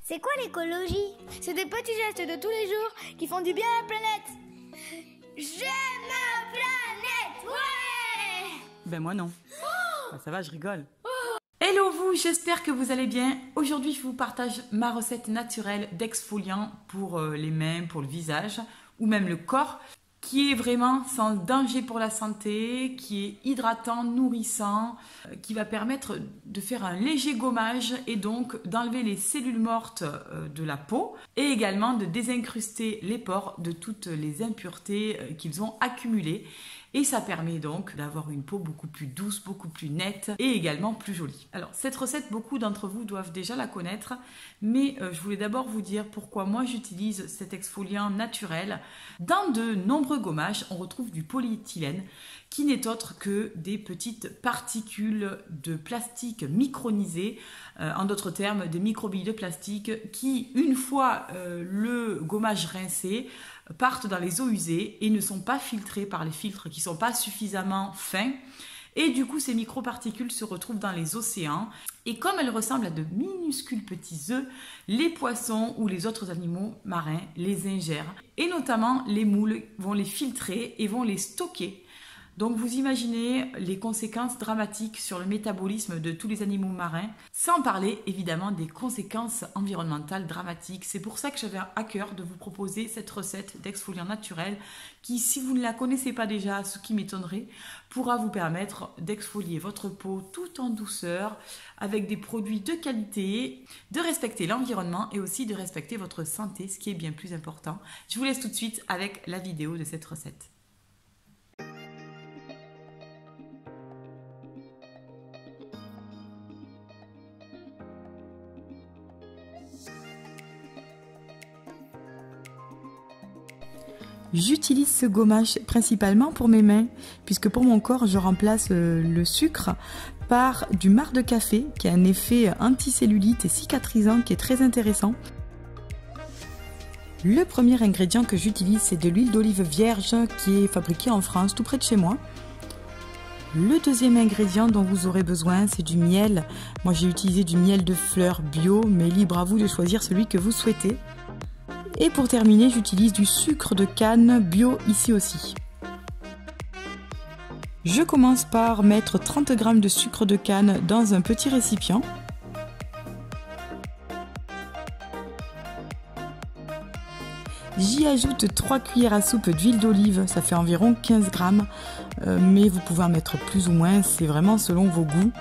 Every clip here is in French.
C'est quoi l'écologie? C'est des petits gestes de tous les jours qui font du bien à la planète. J'aime ma planète, ouais! Ben moi non. Ben, ça va, je rigole. Hello vous, j'espère que vous allez bien. Aujourd'hui, je vous partage ma recette naturelle d'exfoliant pour les mains, pour le visage ou même le corps, qui est vraiment sans danger pour la santé, qui est hydratant, nourrissant, qui va permettre de faire un léger gommage et donc d'enlever les cellules mortes de la peau et également de désincruster les pores de toutes les impuretés qu'ils ont accumulées. Et ça permet donc d'avoir une peau beaucoup plus douce, beaucoup plus nette et également plus jolie. Alors cette recette, beaucoup d'entre vous doivent déjà la connaître, mais je voulais d'abord vous dire pourquoi moi j'utilise cet exfoliant naturel. Dans de nombreux gommages, on retrouve du polyéthylène qui n'est autre que des petites particules de plastique micronisées, en d'autres termes des microbilles de plastique qui, une fois le gommage rincé, partent dans les eaux usées et ne sont pas filtrées par les filtres qui ne sont pas suffisamment fins. Et du coup, ces microparticules se retrouvent dans les océans. Et comme elles ressemblent à de minuscules petits œufs, les poissons ou les autres animaux marins les ingèrent. Et notamment, les moules vont les filtrer et vont les stocker. Donc vous imaginez les conséquences dramatiques sur le métabolisme de tous les animaux marins, sans parler évidemment des conséquences environnementales dramatiques. C'est pour ça que j'avais à cœur de vous proposer cette recette d'exfoliant naturel qui, si vous ne la connaissez pas déjà, ce qui m'étonnerait, pourra vous permettre d'exfolier votre peau tout en douceur, avec des produits de qualité, de respecter l'environnement et aussi de respecter votre santé, ce qui est bien plus important. Je vous laisse tout de suite avec la vidéo de cette recette. J'utilise ce gommage principalement pour mes mains, puisque pour mon corps, je remplace le sucre par du marc de café, qui a un effet anticellulite et cicatrisant qui est très intéressant. Le premier ingrédient que j'utilise, c'est de l'huile d'olive vierge qui est fabriquée en France, tout près de chez moi. Le deuxième ingrédient dont vous aurez besoin, c'est du miel. Moi, j'ai utilisé du miel de fleurs bio, mais libre à vous de choisir celui que vous souhaitez. Et pour terminer, j'utilise du sucre de canne bio ici aussi. Je commence par mettre 30 g de sucre de canne dans un petit récipient. J'y ajoute 3 cuillères à soupe d'huile d'olive, ça fait environ 15 g, mais vous pouvez en mettre plus ou moins, c'est vraiment selon vos goûts.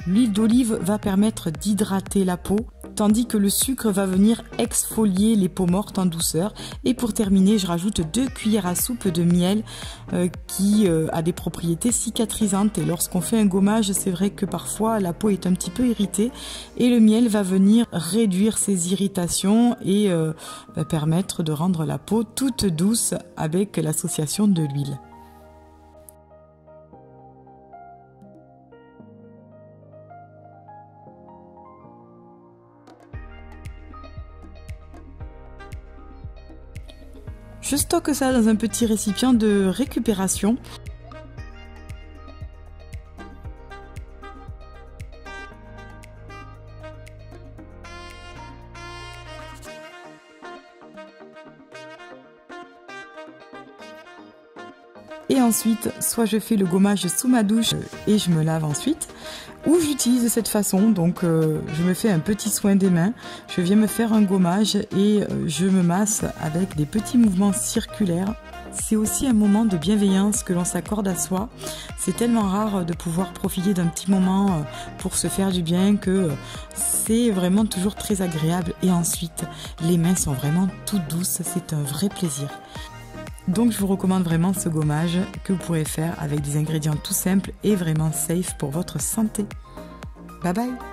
L'huile d'olive va permettre d'hydrater la peau, tandis que le sucre va venir exfolier les peaux mortes en douceur. Et pour terminer, je rajoute 2 cuillères à soupe de miel qui a des propriétés cicatrisantes. Et lorsqu'on fait un gommage, c'est vrai que parfois la peau est un petit peu irritée et le miel va venir réduire ces irritations et va permettre de rendre la peau toute douce avec l'association de l'huile. Je stocke ça dans un petit récipient de récupération. Et ensuite, soit je fais le gommage sous ma douche et je me lave ensuite, ou j'utilise de cette façon, donc je me fais un petit soin des mains, je viens me faire un gommage et je me masse avec des petits mouvements circulaires. C'est aussi un moment de bienveillance que l'on s'accorde à soi. C'est tellement rare de pouvoir profiter d'un petit moment pour se faire du bien que c'est vraiment toujours très agréable. Et ensuite, les mains sont vraiment toutes douces, c'est un vrai plaisir. Donc je vous recommande vraiment ce gommage que vous pourrez faire avec des ingrédients tout simples et vraiment safe pour votre santé. Bye bye!